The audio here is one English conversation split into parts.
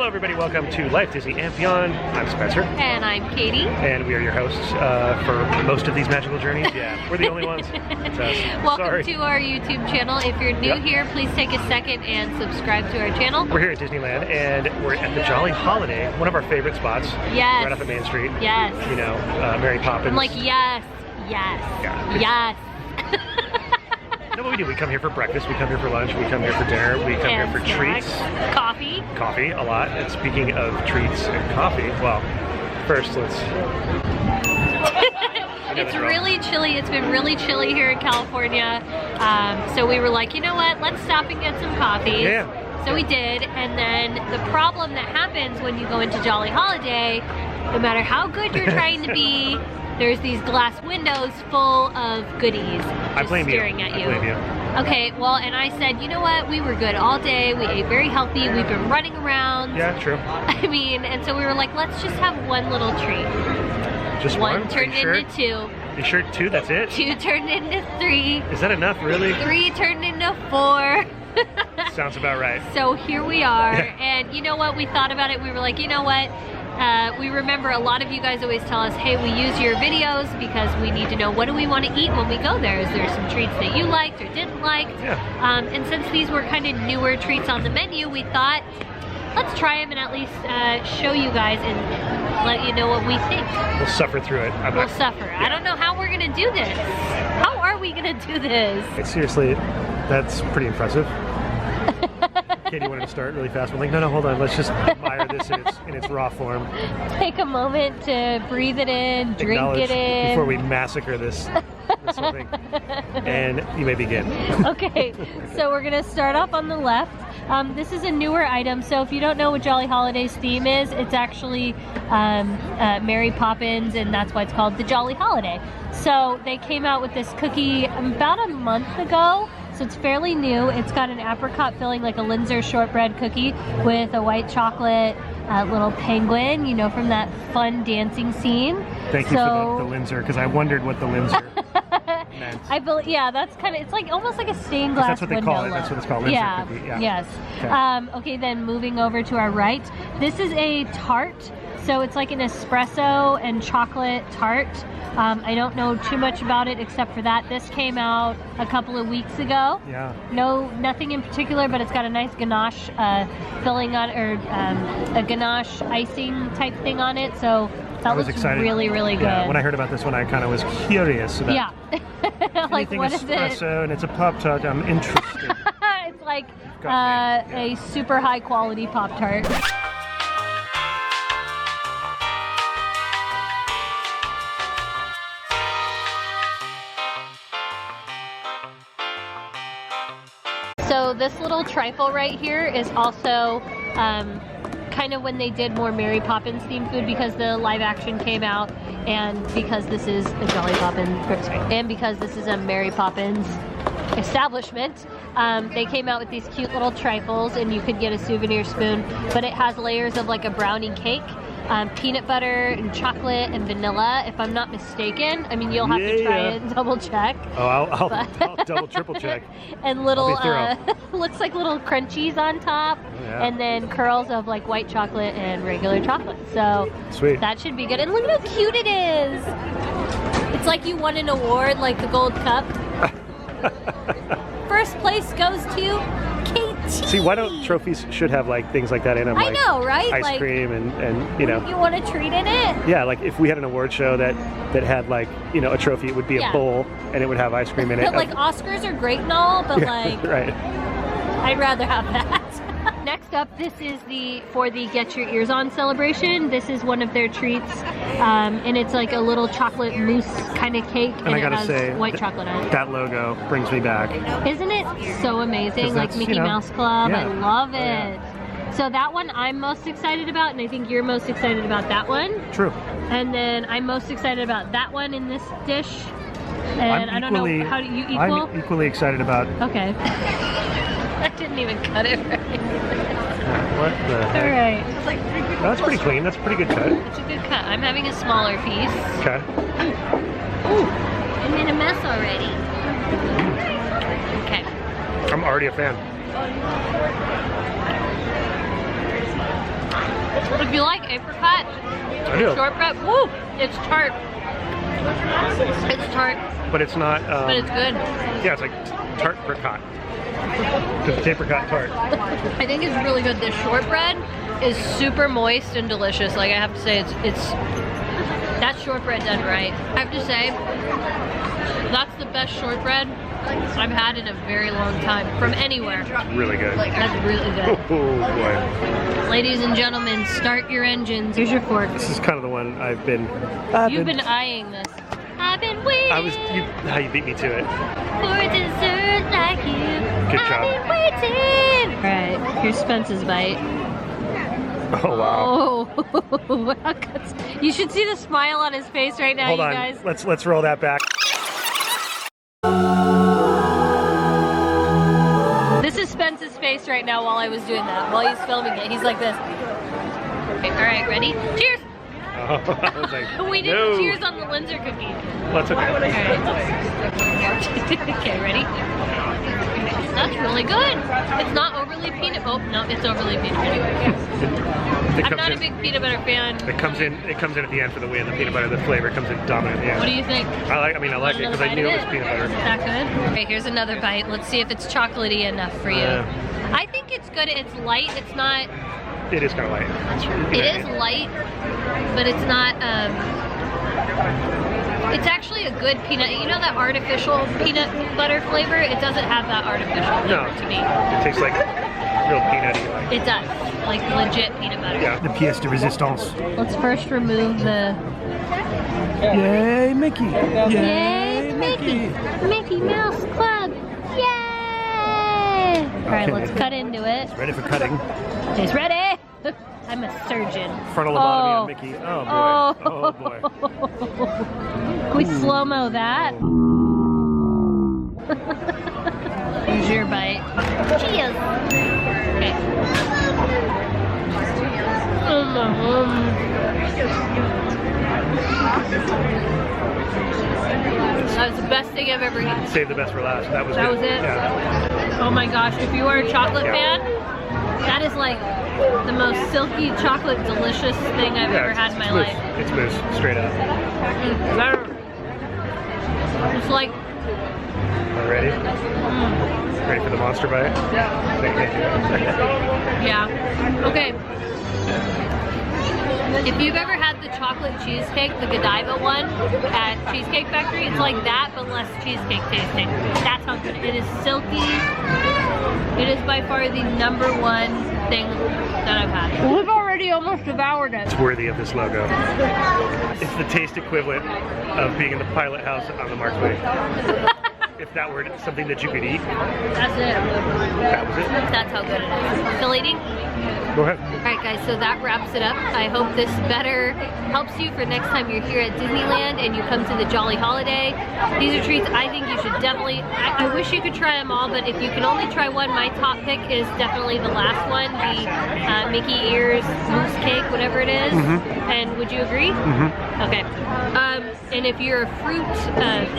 Hello everybody, welcome to Life Disney and Beyond. I'm Spencer. And I'm Katie. And we are your hosts for most of these magical journeys. Yeah, we're the only ones. It's us. Welcome to our YouTube channel. If you're new here, please take a second and subscribe to our channel. We're here at Disneyland and we're at the Jolly Holiday, one of our favorite spots. Yes. Right off of Main Street. Yes. You know, Mary Poppins. I'm like, yes, yes, yes. You know what we do? We come here for breakfast, we come here for lunch, we come here for dinner, we come here for treats. Coffee. Coffee, a lot. And speaking of treats and coffee, well, first let's... It's really chilly. It's been really chilly here in California. So we were like, you know what? Let's stop and get some coffee. Yeah. So we did. And then the problem that happens when you go into Jolly Holiday, no matter how good you're trying to be, there's these glass windows full of goodies just staring at you. I blame you. Okay, well, and I said, you know what? We were good all day. We ate very healthy. We've been running around. Yeah, true. I mean, and so we were like, let's just have one little treat. Just one? One turned into two. You sure two? That's it? Two turned into three. Is that enough, really? Three turned into four. Sounds about right. So here we are. Yeah. And you know what? We thought about it. We were like, you know what? We remember a lot of you guys always tell us, hey, we use your videos because we need to know what do we want to eat when we go there. Is there some treats that you liked or didn't like? Yeah. And since these were kind of newer treats on the menu, we thought, let's try them and at least show you guys and let you know what we think. We'll suffer through it. We'll suffer. Yeah. I don't know how we're going to do this. How are we going to do this? Seriously, that's pretty impressive. Katie wanted to start really fast. We're like, no, hold on. Let's just admire this in its raw form. Take a moment to breathe it in, drink it in. Before we massacre this whole thing. And you may begin. Okay, so we're going to start off on the left. This is a newer item, so if you don't know what Jolly Holiday's theme is, it's actually Mary Poppins, and that's why it's called the Jolly Holiday. So they came out with this cookie about a month ago. So it's fairly new. It's got an apricot filling, like a Linzer shortbread cookie with a white chocolate little penguin, you know, from that fun dancing scene. Thank you for the Linzer, because I wondered what the Linzer meant. I believe, yeah, that's kind of, it's like almost like a stained glass window. That's what they call it. That's what it's called, Linzer cookie. Yeah. Yes. Okay. Okay, then moving over to our right. This is a tart. So it's like an espresso and chocolate tart. I don't know too much about it except for that. This came out a couple of weeks ago. Yeah. Nothing in particular, but it's got a nice ganache filling on, or a ganache icing type thing on it. So that looks really, really good. Yeah, when I heard about this one, I kind of was curious about. Yeah. Like, what is it? Espresso, and it's a Pop-Tart. I'm interested. It's like a super high quality Pop-Tart. So this little trifle right here is also kind of when they did more Mary Poppins themed food, because the live action came out, and because this is a and because this is a Mary Poppins establishment, they came out with these cute little trifles, and you could get a souvenir spoon, but it has layers of like a brownie cake. Peanut butter and chocolate and vanilla, if I'm not mistaken. I mean, you'll have to try it and double check. Oh, I'll double, triple check. And little, looks like little crunchies on top, and then curls of like white chocolate and regular chocolate. So sweet. That should be good. And look at how cute it is. It's like you won an award, like the gold cup. First place goes to KT. See, why don't trophies should have like things like that in them? I know, right? Ice cream and you know. You want a treat in it? Yeah, like if we had an award show that had like, you know, a trophy, it would be a bowl and it would have ice cream in it. But like Oscars are great and all, but like, right. I'd rather have that. Next up, this is for the Get Your Ears On celebration. This is one of their treats, and it's like a little chocolate mousse kind of cake, and I it gotta has say, white chocolate on it. That logo brings me back. Isn't it so amazing? Like Mickey Mouse Club, I love it. Yeah. So that one I'm most excited about, and I think you're most excited about that one. True. And then I'm most excited about that one in this dish. And I don't know, how do you equal? I'm equally excited about. Okay. I didn't even cut it right. What the heck? Alright. It's like that's pretty clean. That's a pretty good cut. It's a good cut. I'm having a smaller piece. Okay. Ooh, I'm in a mess already. Okay. I'm already a fan. If you like apricot, I do. shortbread, woo, it's tart. It's tart, But it's not. but it's good. Yeah, it's like tart apricot. It's apricot tart. I think it's really good. This shortbread is super moist and delicious. Like I have to say, it's that's shortbread done right. I have to say, that's the best shortbread I've had in a very long time from anywhere. It's really good. That's really good. Oh boy. Ladies and gentlemen, start your engines. Here's your fork. This is kind of the one I've been. You've been eyeing this. I've been waiting. How you beat me to it. For a dessert like you. Good I've job. been waiting. All right, here's Spence's bite. Oh wow. Oh, wow. You should see the smile on his face right now, Hold you on. guys. Let's roll that back. This is Spence's face right now while I was doing that. While he's filming it, he's like this. Okay, all right, ready? Cheers. Oh, I was like, We didn't no. cheers on the Linzer cookie. Well, it's okay. All right. Okay, ready? That's really good. It's not overly peanut. Oh no, it's overly peanut butter. It I'm comes not in, a big peanut butter fan. It comes in at the end for the win. The peanut butter, the flavor comes in dominant at the end. What do you think? I like it because I knew it was peanut butter. Is that good? Okay, here's another bite. Let's see if it's chocolatey enough for you. I think it's good. It's light. It's not. It is kind of light. It is light, but it's not. It's actually a good peanut. You know that artificial peanut butter flavor? It doesn't have that artificial flavor to me. It tastes like real peanutty. Like. It does, like legit peanut butter. Yeah. The pièce de résistance. Let's first remove the. Yay, Mickey! Yay, Mickey! Mickey Mouse Club! Yay! All right, let's cut into it. Ready for cutting. He's ready. I'm a surgeon. Frontal lobotomy on Mickey. Oh boy. Oh boy. Can we slow-mo that? Here's your bite. Cheers. Okay. That was the best thing I've ever eaten. Save the best for last. That was That good. was it? Yeah. Oh my gosh, if you are a chocolate fan, that is like the most silky, chocolate, delicious thing I've ever had in my life. It's mousse, straight up. It's like... Ready? Ready for the monster bite? Yeah. Okay. If you've ever had the chocolate cheesecake, the Godiva one at Cheesecake Factory, it's like that, but less cheesecake tasting. That's how good it is. Silky. It is by far the #1 thing that I've had. We've already almost devoured it. It's worthy of this logo. It's the taste equivalent of being in the pilot house on the Markway. If that were something that you could eat. That's it. That was it. That's how good it is. Still eating? Go ahead. Alright guys, so that wraps it up. I hope this better helps you for next time you're here at Disneyland and you come to the Jolly Holiday. These are treats I think you should definitely, I wish you could try them all, but if you can only try one, my top pick is definitely the last one, the Mickey Ears Mousse Cake, whatever it is. And would you agree? Okay. And if you're a fruit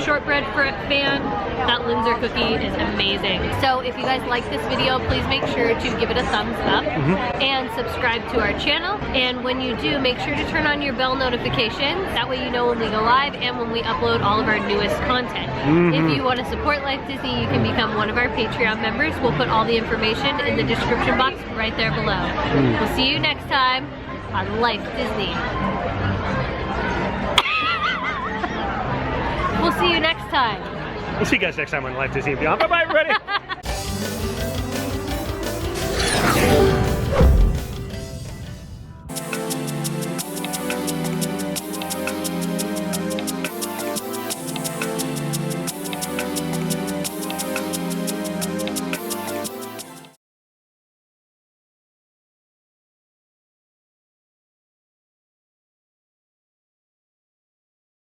shortbread fan, that Linzer cookie is amazing. So if you guys like this video, please make sure to give it a thumbs up and subscribe to our channel. And when you do, make sure to turn on your bell notifications. That way you know when we go live and when we upload all of our newest content. If you want to support Life Disney, you can become one of our Patreon members. We'll put all the information in the description box right there below. We'll see you next time on Life Disney. We'll see you next time. We'll see you guys next time on Life Disney and Beyond. Bye-bye, everybody.